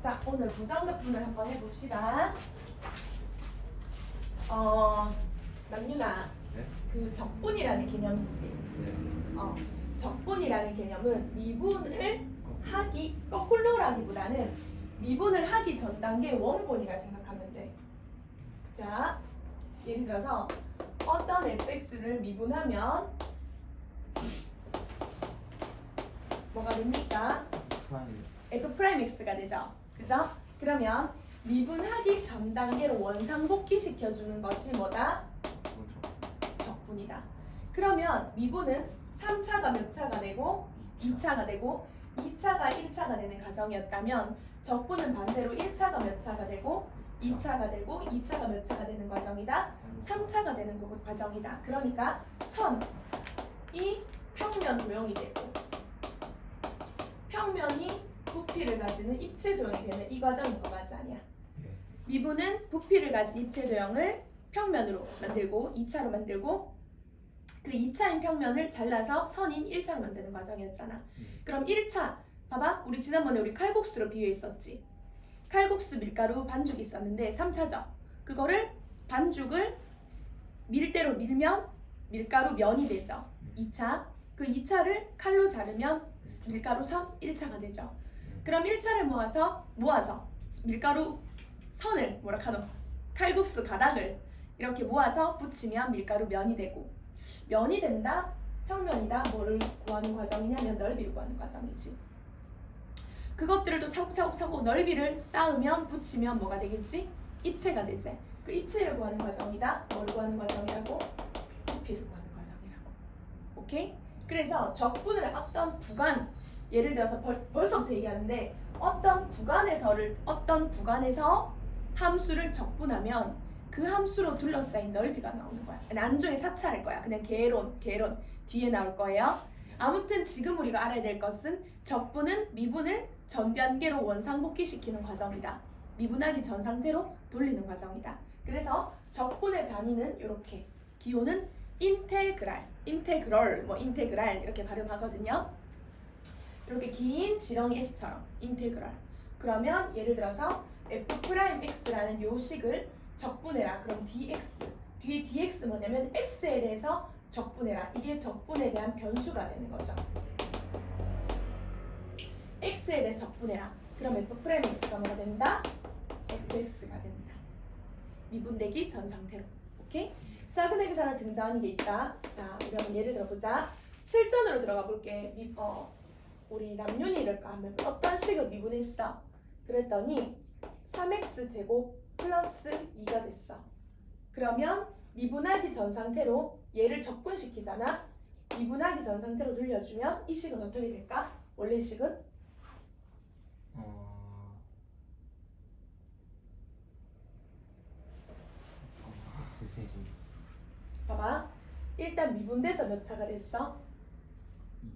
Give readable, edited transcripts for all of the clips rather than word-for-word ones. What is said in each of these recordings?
자, 오늘 부정적분을 한번 해봅시다. 남윤아, 네? 그 적분이라는 개념 있지? 네. 적분이라는 개념은 미분을 하기, 거꾸로라기보다는 미분을 하기 전 단계 원본이라 생각하면 돼. 자, 예를 들어서 어떤 fx를 미분하면 뭐가 됩니까? f'x가 되죠. 그죠? 그러면 미분하기 전 단계로 원상복귀 시켜주는 것이 뭐다? 적분이다. 그러면 미분은 3차가 몇 차가 되고 2차가 되고 2차가 1차가 되는 과정이었다면 적분은 반대로 1차가 몇 차가 되고 2차가 되고 2차가 몇 차가 되는 과정이다? 3차가 되는 과정이다. 그러니까 선이 평면 도형이 되고 평면이 부피를 가지는 입체 도형이 되는 이 과정인 거 맞지 않냐? 미분은 부피를 가진 입체 도형을 평면으로 만들고 2차로 만들고 그 2차인 평면을 잘라서 선인 1차로 만드는 과정이었잖아. 그럼 1차 봐봐, 우리 지난번에 우리 칼국수로 비유했었지. 칼국수 밀가루 반죽이 있었는데 3차죠. 그거를 반죽을 밀대로 밀면 밀가루 면이 되죠. 2차. 그 2차를 칼로 자르면 밀가루 선 1차가 되죠. 그럼 1차를 모아서 밀가루 선을 뭐라 하노? 칼국수 가닥을 이렇게 모아서 붙이면 밀가루 면이 되고, 면이 된다? 평면이다? 뭐를 구하는 과정이냐면 넓이를 구하는 과정이지. 그것들을 또 차곡차곡 넓이를 쌓으면 붙이면 뭐가 되겠지? 입체가 되지. 그 입체를 구하는 과정이다. 뭘 구하는 과정이라고? 부피를 구하는 과정이라고. 오케이? 그래서 적분을 어떤 구간, 예를 들어서 벌써부터 얘기하는데 어떤 구간에서 함수를 적분하면 그 함수로 둘러싸인 넓이가 나오는 거야. 나중에 차차할 거야. 그냥 개론 뒤에 나올 거예요. 아무튼 지금 우리가 알아야 될 것은 적분은 미분을 전 단계로 원상복귀시키는 과정이다. 미분하기 전 상태로 돌리는 과정이다. 그래서 적분의 단위는 이렇게, 기호는 인테그랄 이렇게 발음하거든요. 이렇게 긴 지렁이 S처럼 인테그랄. 그러면 예를 들어서 f'x라는 요식을 적분해라. 그럼 dx. 뒤에 dx 뭐냐면 x에 대해서 적분해라. 이게 적분에 대한 변수가 되는 거죠. x에 대해서 적분해라. 그럼 f'x가 뭐가 된다? fx가 된다. 미분되기 전 상태로. 오케이? 작은 회계사는 등장하는 게 있다. 자, 우리 한번 예를 들어보자. 실전으로 들어가 볼게. 우리 남윤이를 하면 어떤 식을 미분했어? 그랬더니 3x 제곱 플러스 2가 됐어. 그러면 미분하기 전 상태로 얘를 적분시키잖아. 미분하기 전 상태로 돌려주면 이 식은 어떻게 될까? 원래 식은? 봐봐. 일단 미분돼서 몇 차가 됐어?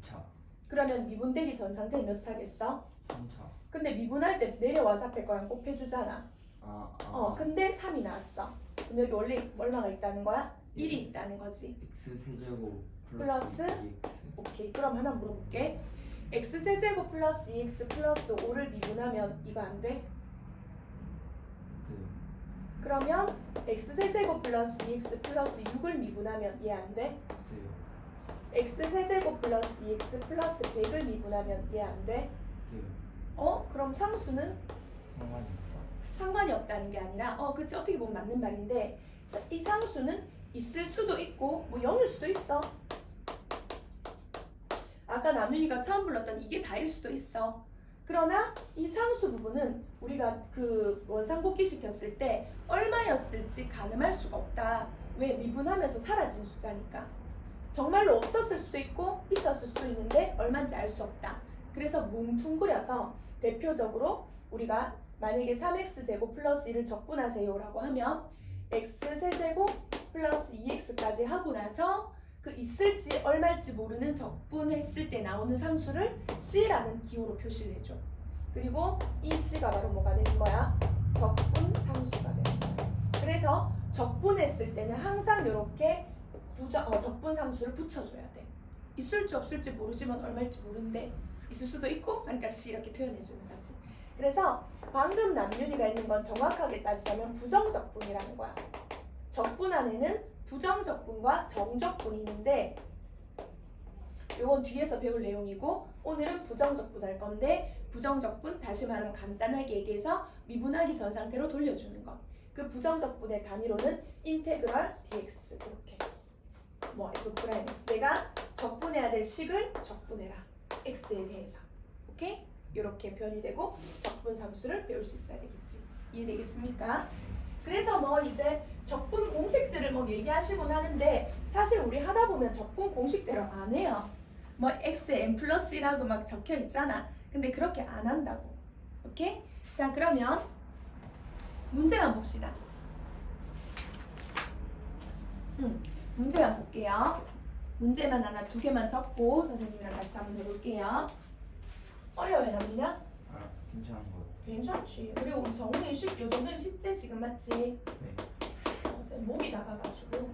2차. 그러면 미분되기 전 상태 몇 차겠어? 3차. 근데 미분할 때 내려와서 앞에 거랑 곱해주잖아. 근데 3이 나왔어. 그럼 여기 원래 얼마가 있다는 거야? 1이 있다는 거지. x 세제곱 플러스 2x. 오케이. 그럼 하나 물어볼게. x 세제곱 플러스 2x 플러스 5를 미분하면 이거 안 돼? 네. 그러면 x 세제곱 플러스 2x 플러스 6을 미분하면 얘 안 돼? 네. x 세제곱 플러스 2x 플러스 100을 미분하면 얘 안 돼? 네. 그럼 상수는? 상관이 없다. 상관이 없다는 게 아니라 그치, 어떻게 보면 맞는 말인데 이 상수는 있을 수도 있고 뭐 0일 수도 있어. 아까 남윤이가 처음 불렀던 이게 다일 수도 있어. 그러나 이 상수 부분은 우리가 그 원상복귀 시켰을 때 얼마였을지 가늠할 수가 없다. 왜? 미분하면서 사라진 숫자니까. 정말로 없었을 수도 있고 있었을 수도 있는데 얼마인지 알 수 없다. 그래서 뭉퉁그려서 대표적으로 우리가 만약에 3x제곱 플러스 1을 적분하세요 라고 하면 x세제곱 플러스 2x까지 하고 나서 그 있을지 얼마일지 모르는 적분했을 때 나오는 상수를 c라는 기호로 표시를 해줘. 그리고 이 c가 바로 뭐가 되는 거야? 적분 상수가 되는 거야. 그래서 적분했을 때는 항상 이렇게 적분 상수를 붙여줘야 돼. 있을지 없을지 모르지만 얼마일지 모르는데 있을 수도 있고, 그러니까 c 이렇게 표현해주는 거지. 그래서 방금 남윤이가 있는 건 정확하게 따지자면 부정적분이라는 거야. 적분 안에는 부정적분과 정적분이 있는데 요건 뒤에서 배울 내용이고 오늘은 부정적분 할 건데 부정적분 다시 말하면 간단하게 얘기해서 미분하기 전 상태로 돌려주는 것. 그 부정적분의 단위로는 인테그럴 dx 이렇게 뭐 f 프라임 x 내가 적분해야 될 식을 적분해라 x에 대해서 오케이? 이렇게 표현이 되고 적분 상수를 배울 수 있어야 되겠지. 이해되겠습니까? 그래서 뭐 이제 적분 공식들을 뭐 얘기하시곤 하는데 사실 우리 하다 보면 적분 공식대로 안 해요. 뭐 x에 n 플러스 1하고 막 적혀 있잖아. 근데 그렇게 안 한다고. 오케이? 자 그러면 문제만 봅시다. 문제만 볼게요. 문제만 하나 두 개만 적고 선생님이랑 같이 한번 해볼게요. 어려워요 남이냐? 아, 괜찮은 거. 괜찮지. 그리고 우리 정훈이 요 정도는 쉽지 지금 맞지? 네. 목이 나가가지고.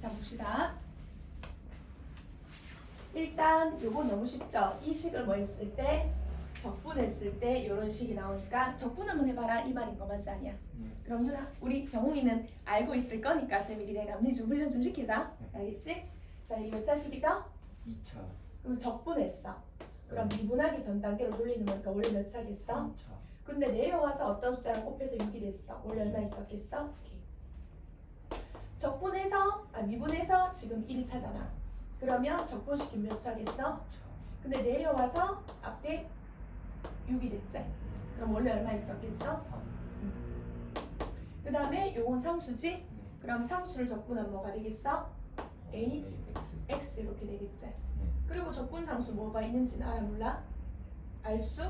자 봅시다. 일단 요거 너무 쉽죠? 이 식을 뭐 했을 때 적분했을 때 이런 식이 나오니까 적분 한번 해봐라 이 말인 거 맞지 않냐? 그럼 유나 우리 정웅이는 알고 있을 거니까 쌤이 그냥 남미 좀 훈련 좀 시키자. 알겠지? 자 이게 몇 차식이죠? 2차. 그럼 적분했어. 그럼 미분하기 전 단계로 돌리는 거니까 원래 몇 차겠어? 3차. 근데 내려와서 어떤 숫자랑 곱해서 6이 됐어. 원래 얼마 있었겠어? 오케이. 적분해서 미분해서 지금 1차잖아. 그러면 적분시키면 몇 차겠어? 4차. 근데 내려와서 앞에 6이 됐지. 그럼 원래 얼마 있었겠어? 3. 그 다음에 요건 상수지? 그럼 상수를 적분하면 뭐가 되겠어? A, X. X 이렇게 되겠지. 그리고 적분 상수 뭐가 있는지는 알아 몰라? 알 수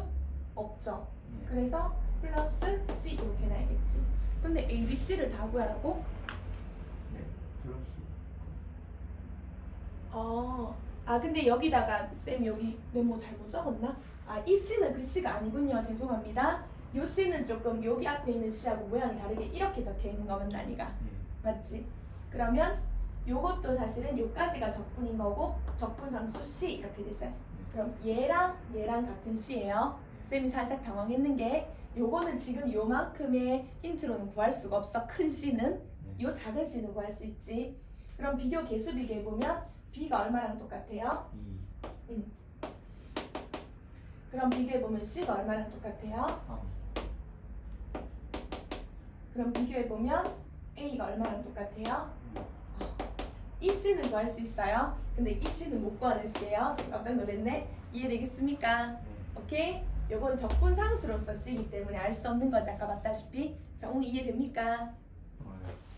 없죠. 그래서 플러스 C 이렇게 나야겠지. 근데 A, B, C를 다 구하라고? 네. 플러스. 근데 여기다가 쌤 여기 메모 잘못 적었나? 이 C는 그 C가 아니군요. 죄송합니다. 요 C는 조금 여기 앞에 있는 C하고 모양이 다르게 이렇게 적혀 있는 거 맞나 니가? 맞지? 그러면 요것도 사실은 요까지가 적분인 거고 적분 상수 C 이렇게 되죠. 그럼 얘랑 같은 C예요. 쌤이 살짝 당황했는 게 요거는 지금 요만큼의 힌트로는 구할 수가 없어. 큰 C는 요 작은 C는 구할 수 있지. 그럼 비교 개수 비교해보면 B가 얼마랑 똑같아요? 2. 그럼 비교해보면 C가 얼마랑 똑같아요? 3. 그럼 비교해보면 A가 얼마랑 똑같아요? 이 C는 구할 수 있어요? 근데 이 C는 못 구하는 C예요. 깜짝 놀랐네. 이해되겠습니까? 오케이? 요건 적분 상수로서 C이기 때문에 알 수 없는 거지. 아까 봤다시피. 정우 이해됩니까?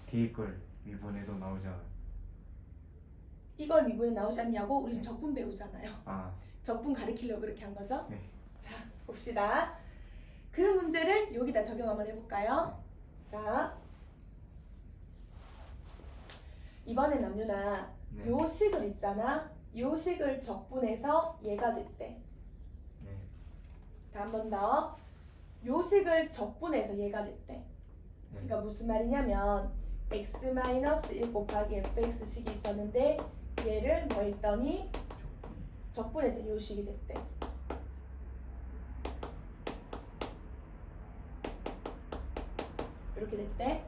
뒤에 걸 미분해도 나오잖아. 이걸 미분에 나오지 않냐고? 우리 지금 적분 배우잖아요. 아, 적분 가리키려고 그렇게 한 거죠? 네. 자, 봅시다. 그 문제를 여기다 적용 한번 해볼까요? 자, 이번에 남유나 네. 요 식을 있잖아. 요 식을 적분해서 얘가 됐대. 네. 한 번 더. 요 식을 적분해서 얘가 됐대. 그러니까 무슨 말이냐면 x-1 곱하기 fx 식이 있었는데 얘를 뭐 했더니 적분했더니 요 식이 됐대. 이렇게 됐대.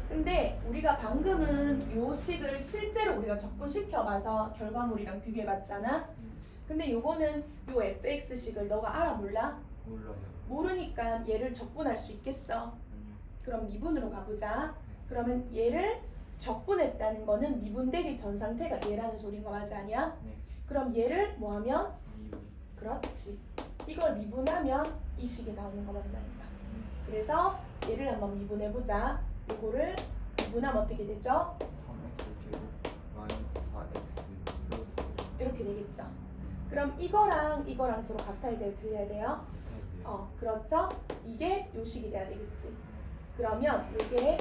근데 우리가 방금은 요 식을 실제로 우리가 적분시켜봐서 결과물이랑 비교해봤잖아. 근데 요거는 요 fx식을 너가 알아 몰라? 몰라요. 모르니까 얘를 적분할 수 있겠어. 그럼 미분으로 가보자. 그러면 얘를 적분했다는 거는 미분되기 전 상태가 얘라는 소린 거 맞지 않냐? 네. 그럼 얘를 뭐 하면? 미분. 그렇지. 이걸 미분하면 이 식이 나오는 거 맞나니까. 그래서 얘를 한번 미분해보자. 이거를 미분하면 어떻게 되죠? 3x 제곱 마이너스 4x 플러스 이렇게 되겠죠. 그럼 이거랑 서로 같아야 돼요? 틀려야 돼요? 그렇죠? 이게 요 식이 돼야 되겠지. 그러면 이게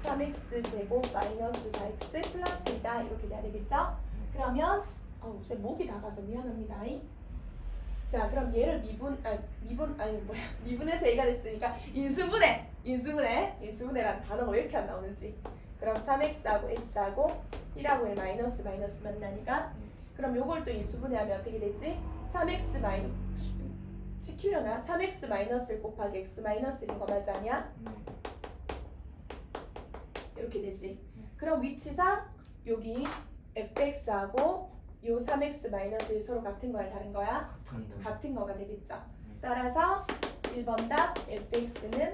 3x 제곱 마이너스 4x 플러스이다 이렇게 돼야 되겠죠? 그러면 제 목이 나가서 미안합니다. 자, 그럼 얘를 미분해서 얘가 됐으니까 인수분해란 단어가 왜 이렇게 안 나오는지. 그럼 3x하고 x하고 1하고 1 마이너스 만나니까 그럼 요걸 또 인수분해하면 어떻게 되지? 3x 마이너스 지키려나? 3x 마이너스 곱하기 x 마이너스 1인 거 맞지 않냐? 이렇게 되지. 그럼 위치상 여기 fx하고 요 3x 마이너스 1 서로 같은 거야 다른 거야? 같은 거가 되겠죠. 따라서 1번 답 fx는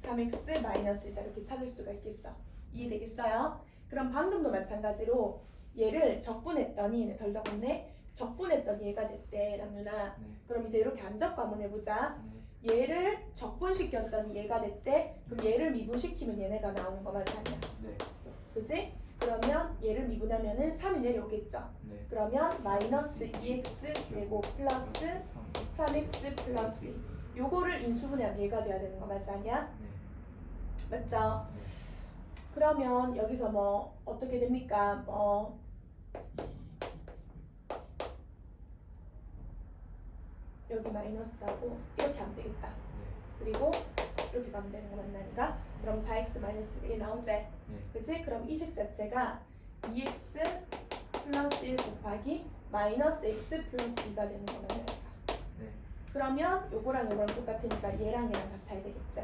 3x 마이너스 1다 이렇게 찾을 수가 있겠어. 이해되겠어요? 그럼 방금도 마찬가지로 얘를 적분했더니 덜 적었네. 적분했더니 얘가 됐대 남누나. 그럼 이제 이렇게 안 적고 한번 해보자. 얘를 적분시켰더니 얘가 됐대. 그럼 얘를 미분시키면 얘네가 나오는 거 맞지 않냐? 네. 그지? 그러면 얘를 미분하면은 3이 내려오겠죠. 네. 그러면 마이너스 2x 제곱 플러스 3x 플러스 2. 요거를 인수분해하면 얘가 돼야 되는 거 맞지 않냐? 맞죠? 그러면 여기서 뭐 어떻게 됩니까? 여기 마이너스하고 이렇게 하면 되겠다. 그리고 이렇게 가면 되는 거 맞나니까? 그럼 4x 마이너스 1 나오지? 그치? 그럼 이 식 자체가 2x 플러스 1 곱하기 마이너스 x 플러스 2가 되는 거 맞나니까? 그러면 요거랑 요거랑 똑같으니까 얘랑 같아야 되겠지?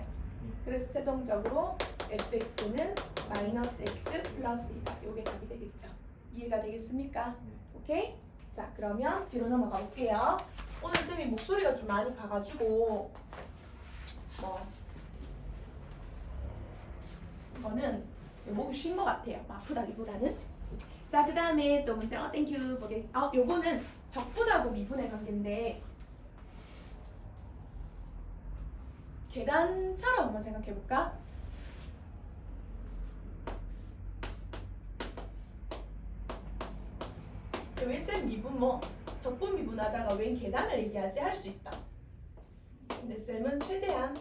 그래서 최종적으로 fx는 마이너스 x 플러스 2가 요게 답이 되겠죠? 이해가 되겠습니까? 오케이? 자, 그러면 뒤로 넘어가 볼게요. 오늘 쌤이 목소리가 좀 많이 가가지고 이거는 목이 쉰 것 같아요. 아프다기보다는. 자, 그 다음에 또 문제 땡큐 보게. 요거는 적분하고 미분의 관계인데 계단처럼 한번 생각해볼까? 왜 쌤 미분 적분 미분하다가 웬 계단을 얘기하지? 할 수 있다. 근데 쌤은 최대한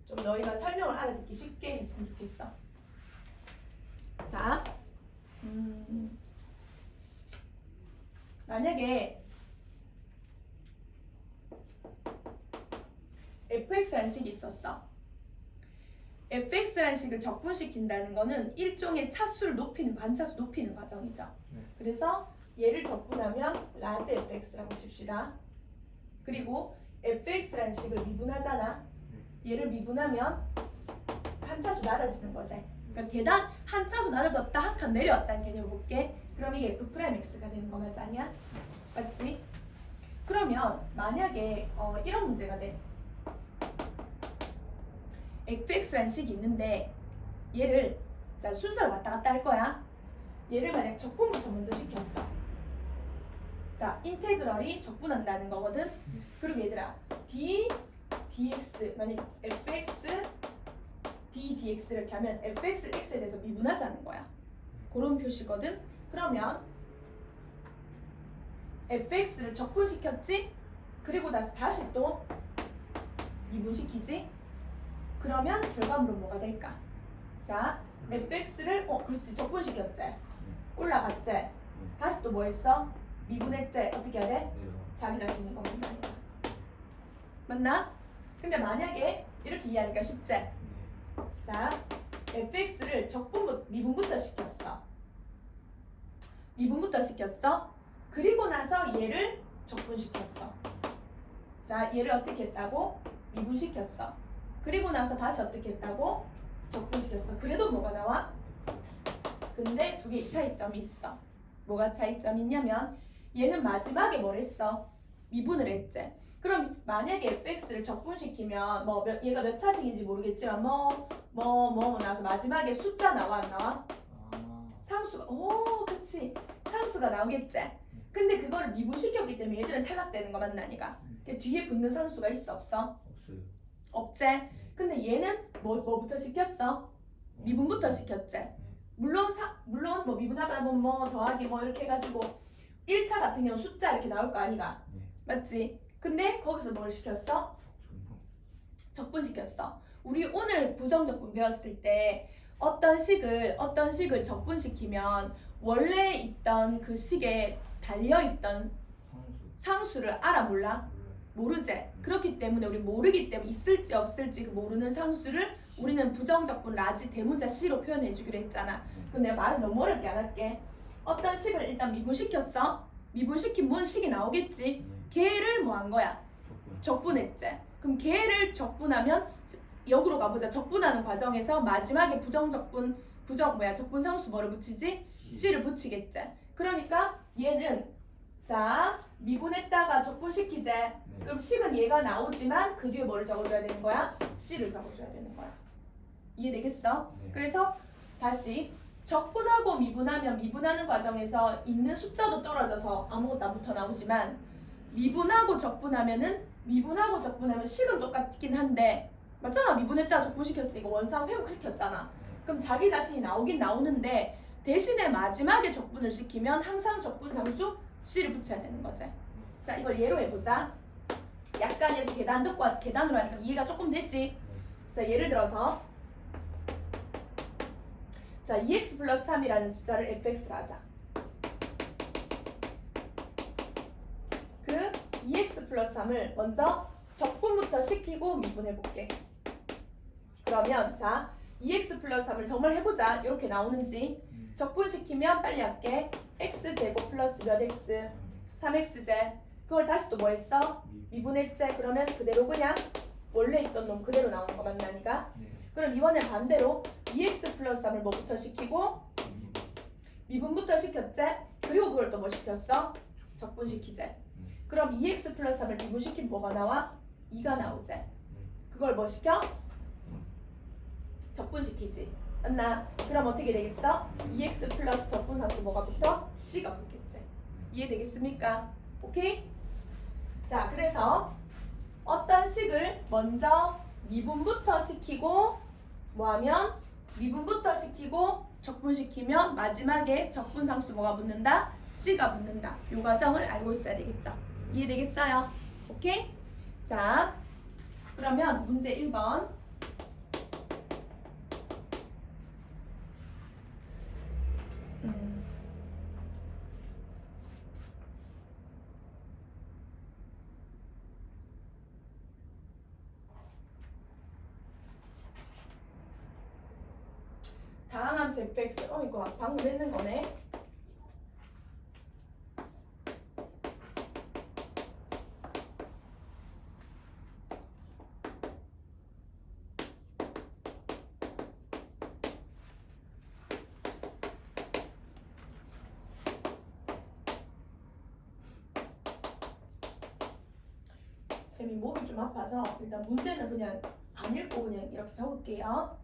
좀 너희가 설명을 알아듣기 쉽게 했으면 좋겠어. 자, 만약에 fx라는 식이 있었어. fx라는 식을 적분시킨다는 거는 일종의 차수를 높이는 관차수 높이는 과정이죠. 그래서 얘를 적분하면 라지 fx라고 칩시다. 그리고 fx라는 식을 미분하잖아. 얘를 미분하면 한 차수 낮아지는 거지. 그러니까 계단 한 차수 낮아졌다 한 칸 내려왔다는 개념을 볼게. 그럼 이게 f'x가 되는 거 맞지 않냐? 맞지? 그러면 만약에 이런 문제가 돼. fx라는 식이 있는데 얘를 자 순서를 왔다 갔다 할 거야. 얘를 만약 적분부터 먼저 시켰어. 자, 인테그럴이 적분한다는 거거든. 그리고 얘들아 dx 만약 fx ddx 이렇게 하면 fx x에 대해서 미분하자는 거야. 그런 표시거든. 그러면 fx를 적분시켰지? 그리고 나서 다시 또 미분시키지? 그러면 결과물은 뭐가 될까? 자, fx를 그렇지 적분시켰지? 올라갔지? 다시 또 뭐 했어? 미분했지? 어떻게 해야 돼? 자기 자신인 거 맞나니까. 맞나? 근데 만약에 이렇게 이해하니까 쉽지? 자, fx를 미분부터 시켰어. 미분부터 시켰어. 그리고 나서 얘를 적분시켰어. 자, 얘를 어떻게 했다고? 미분시켰어. 그리고 나서 다시 어떻게 했다고? 적분시켰어. 그래도 뭐가 나와? 근데 두 개의 차이점이 있어. 뭐가 차이점이 있냐면 얘는 마지막에 뭘 했어? 미분을 했지. 그럼 만약에 fx를 적분시키면 뭐 얘가 몇 차식인지 모르겠지만 뭐 나와서 마지막에 숫자 나와 안 나와? 아. 상수가 그치 상수가 나오겠지. 근데 그거를 미분시켰기 때문에 얘들은 탈락되는 거 맞나니까. 그 뒤에 붙는 상수가 있어 없어? 없어요. 없지. 근데 얘는 뭐부터 시켰어? 미분부터 시켰지. 물론 뭐 미분하다 보면 뭐 더하기 뭐 이렇게 해가지고 1차 같은 경우 숫자 이렇게 나올 거 아니가. 네. 맞지? 근데 거기서 뭘 시켰어? 적분시켰어. 우리 오늘 부정적분 배웠을 때 어떤 식을 적분시키면 원래 있던 그 식에 달려있던 상수를 알아 몰라? 모르지? 그렇기 때문에 우리 모르기 때문에 있을지 없을지 그 모르는 상수를 우리는 부정적분 라지 대문자 C로 표현해 주기로 했잖아. 근데 내가 말을 너무 어렵게 안 할게. 어떤 식을 일단 미분시켰어. 미분시킨 뭔 식이 나오겠지. 걔를 뭐 한 거야? 적분했지. 그럼 걔를 적분하면 역으로 가보자. 적분하는 과정에서 마지막에 적분 상수 뭐를 붙이지? C를 붙이겠지. 그러니까 얘는 자 미분했다가 적분시키지. 그럼 식은 얘가 나오지만 그 뒤에 뭐를 적어줘야 되는 거야? C를 적어줘야 되는 거야. 이해되겠어? 네. 그래서 다시 적분하고 미분하면 미분하는 과정에서 있는 숫자도 떨어져서 아무것도 안 붙어 나오지만 미분하고 적분하면 식은 똑같긴 한데 맞잖아. 미분했다가 적분시켰으니까 원상 회복시켰잖아. 그럼 자기 자신이 나오긴 나오는데 대신에 마지막에 적분을 시키면 항상 적분 상수 C를 붙여야 되는 거지. 자 이걸 예로 해보자. 약간 이렇게 계단으로 하니까 이해가 조금 되지. 자 예를 들어서 자 2x 플러스 3이라는 숫자를 fx로 하자. 그 2x 플러스 3을 먼저 적분부터 시키고 미분해볼게. 그러면 자 2x 플러스 3을 정말 해보자. 이렇게 나오는지 적분시키면 빨리 할게. x제곱 플러스 몇 x 3x제 그걸 다시 또 뭐 했어? 미분했지. 그러면 그대로 그냥 원래 있던 놈 그대로 나오는 거 맞나니까? 그럼 이번에 반대로 2x 플러스 3을 뭐부터 시키고 미분부터 시켰지? 그리고 그걸 또 뭐 시켰어? 적분시키지. 그럼 2x 플러스 3을 미분시키면 뭐가 나와? 2가 나오지. 그걸 뭐 시켜? 적분시키지. 맞나? 그럼 어떻게 되겠어? 2x 플러스 적분상수 뭐가 붙어? C가 붙겠지. 이해되겠습니까? 오케이? 자 그래서 어떤 식을 먼저 미분부터 시키고 뭐하면 미분부터 시키고 적분시키면 마지막에 적분상수 뭐가 붙는다? C가 붙는다. 이 과정을 알고 있어야 되겠죠. 이해되겠어요? 오케이? 자 그러면 문제 1번 다항함수 fx 이거 방금 했는 거네. 쌤이 목이 좀 아파서 일단 문제는 그냥 안 읽고 그냥 이렇게 적을게요.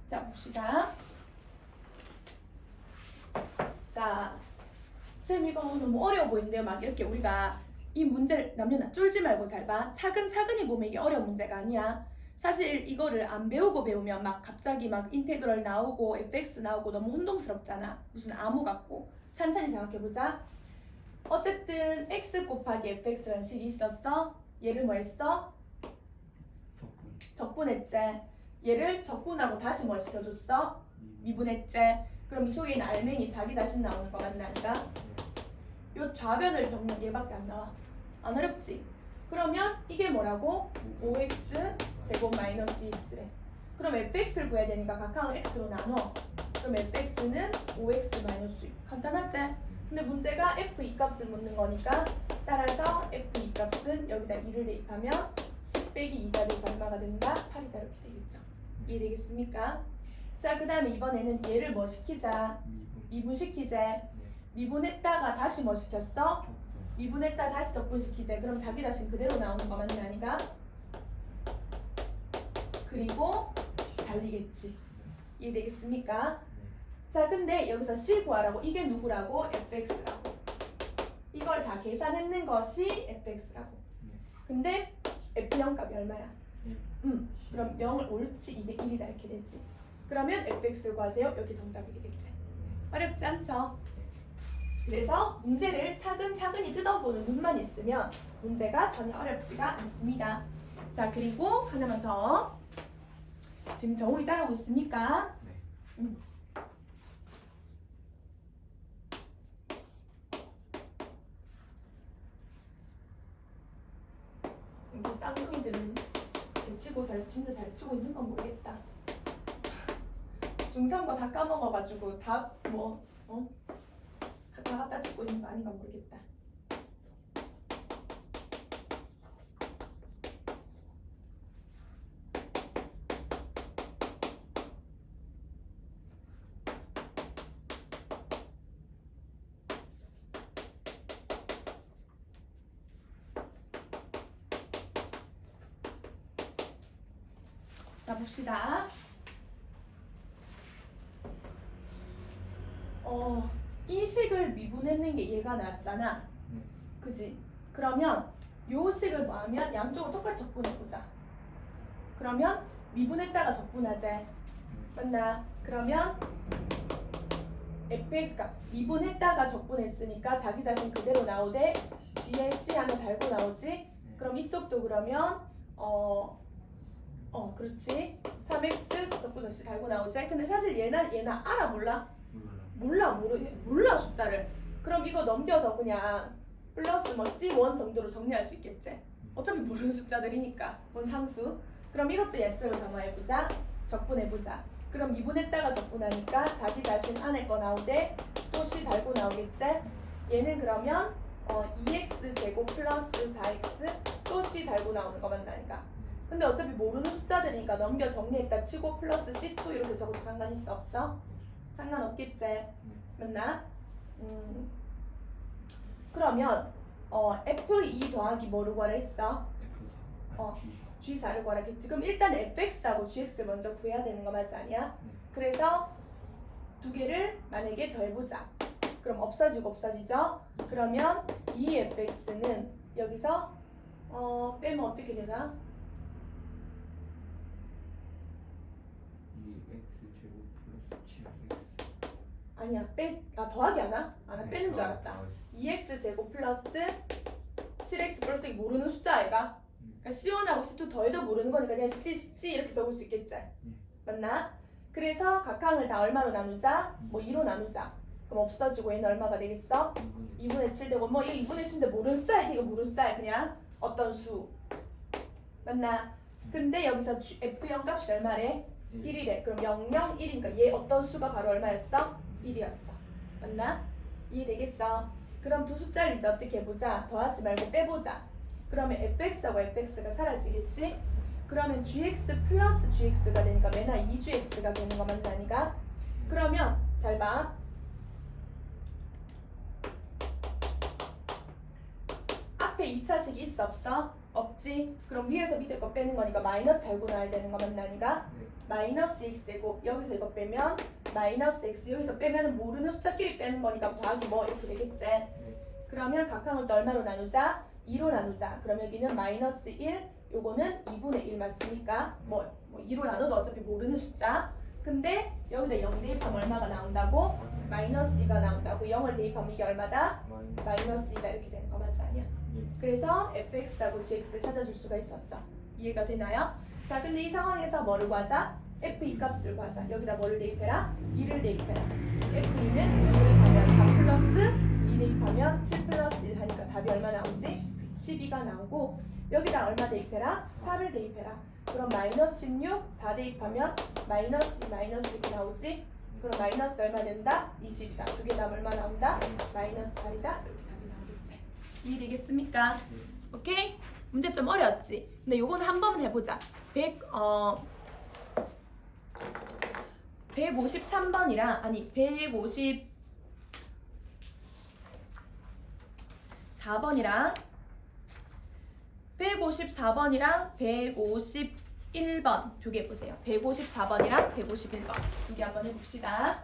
자 봅시다. 자 쌤 이거 너무 어려워 보이는데요. 막 이렇게 우리가 이 문제를 남녀나 쫄지 말고 잘 봐. 차근차근히 보면 이게 어려운 문제가 아니야. 사실 이거를 안 배우고 배우면 막 갑자기 막 인테그럴 나오고 fx 나오고 너무 혼동스럽잖아. 무슨 암호 같고. 찬찬히 생각해보자. 어쨌든 x 곱하기 fx라는 식이 있었어. 얘를 뭐 했어? 적분했지. 얘를 적분하고 다시 뭐 시켜줬어? 미분했지. 그럼 이 속에 있는 알맹이 자기 자신 나오는 거 맞나니까? 요 좌변을 적는 얘밖에 안 나와. 안 어렵지? 그러면 이게 뭐라고? 5x 제곱 마이너스 2x래. 그럼 fx를 구해야 되니까 각항을 x로 나눠. 그럼 fx는 5x 마이너스 2. 간단하지? 근데 문제가 f 이 값을 묻는 거니까 따라서 F2 값은 여기다 2를 대입하면 10 빼기 2가 돼서 얼마가 된다? 8이다 이렇게 되겠죠. 이해되겠습니까? 자, 그 다음에 이번에는 얘를 뭐 시키자? 미분시키재. 미분했다가 다시 뭐 시켰어? 미분했다 다시 적분시키재. 그럼 자기 자신 그대로 나오는 거 맞냐 아니가? 그리고 달리겠지. 이해되겠습니까? 자, 근데 여기서 C 구하라고. 이게 누구라고? fx라고. 이걸 다 계산했는 것이 fx라고. 근데 f0 값이 얼마야? 그럼 0을 옳지 201이다 이렇게 되지. 그러면 fx를 구하세요. 여기 정답이 되겠지. 어렵지 않죠? 그래서 문제를 차근차근히 뜯어보는 눈만 있으면 문제가 전혀 어렵지가 않습니다. 자, 그리고 하나만 더. 지금 정훈이 따라오고 있습니까? 네. 우리 쌍둥이들은 배치고사를 진짜 잘 치고 있는 건 모르겠다. 중3거 다 까먹어가지고 다 갖다 찍고 있는 거 아닌가 모르겠다. 자, 봅시다. 이 식을 미분했는 게 얘가 낫잖아. 그지? 그러면 요 식을 뭐 하면 양쪽을 똑같이 적분해보자. 그러면 미분했다가 적분하지. 맞나? 그러면 fx가 미분했다가 적분했으니까 자기 자신 그대로 나오되 뒤에 c 하나 달고 나오지? 그럼 이쪽도 그러면 그렇지. 3x 적분은 c 달고 나오지? 근데 사실 얘나 알아 몰라? 몰라 숫자를. 그럼 이거 넘겨서 그냥 플러스 뭐 C1 정도로 정리할 수 있겠지. 어차피 모르는 숫자들이니까 뭔 상수. 그럼 이것도 예점을 담아해보자. 적분해보자. 그럼 미분했다가 적분하니까 자기 자신 안에 거 나오되 또 C 달고 나오겠지. 얘는 그러면 2x 제곱 플러스 4x 또 C 달고 나오는 거 맞나니까. 근데 어차피 모르는 숫자들이니까 넘겨 정리했다 치고 플러스 C2 이렇게 적어도 상관 있어 없어? 상관없겠지. 맞나? 그러면 F2 더하기 뭐를 구하라 했어? G4를 구하라 했지. 그럼 일단 fx하고 gx 먼저 구해야 되는 거 맞지 않냐? 그래서 두 개를 만약에 더해보자. 그럼 없어지죠? 그러면 2fx는 여기서 빼면 어떻게 되나? 2x 제곱 플러스 7x. 아니야, 더하기 하나? 빼는 줄 알았다. 2x 제곱 플러스 7x 플러스 모르는 숫자 아이가? 그러니까 C1하고 C2 더해도 모르는 거니까 그냥 C 이렇게 적을 수 있겠지? 맞나? 그래서 각항을 다 얼마로 나누자? 뭐 2로 나누자. 그럼 없어지고 얘는 얼마가 되겠어? 2분의 7 되고 뭐 이거 2분의 7인데 모르는 숫자야. 이거 모르는 숫자야 그냥 어떤 수. 맞나? 근데 여기서 F0 값이 얼마래? 1이래. 그럼 0, 0, 1이니까 얘 어떤 수가 바로 얼마였어? 1이었어. 맞나? 이해되겠어? 그럼 두 숫자를 이제 어떻게 해보자. 더하지 말고 빼보자. 그러면 fx하고 fx가 사라지겠지? 그러면 gx 플러스 gx가 되니까 맨날 2gx가 되는 거 맞나니까? 그러면 잘 봐. 앞에 2차식이 있어 없어? 없지? 그럼 위에서 밑에 거 빼는 거니까 마이너스 달고 나와야 되는 거 맞나니까? 마이너스 x제곱 여기서 이거 빼면 마이너스 x 여기서 빼면 모르는 숫자끼리 빼는 거니까 더하기 뭐 이렇게 되겠지? 그러면 각항을 또 얼마로 나누자? 2로 나누자. 그럼 여기는 마이너스 1 요거는 2분의 1 맞습니까? 뭐 2로 나눠도 어차피 모르는 숫자. 근데 여기다 0 대입하면 얼마가 나온다고? 마이너스 2가 나온다고. 0을 대입하면 이게 얼마다? 마이너스 2가 이렇게 되는 거 맞지 않냐? 그래서 fx하고 gx를 찾아줄 수가 있었죠. 이해가 되나요? 자, 근데 이 상황에서 뭐를 구하자? f2 값을 구하자. 여기다 뭐를 대입해라? 2를 대입해라. f2는 2 대입하면 4 플러스 2 대입하면 7 플러스 1 하니까 답이 얼마 나오지? 12가 나오고 여기다 얼마 대입해라? 4를 대입해라. 그럼 마이너스 16, 4 대입하면 마이너스 2, 마이너스 이렇게 나오지? 그럼 마이너스 얼마 된다? 20이다. 두 개 답 얼마 나온다? 마이너스 8이다. 이렇게 답이 나오겠지. 이해되겠습니까? 오케이? 문제 좀 어려웠지? 근데 요거는 한 번은 해보자. 153번이랑 아니 154번이랑 151번 두 개 보세요. 154번이랑 151번 두 개 한번 해봅시다.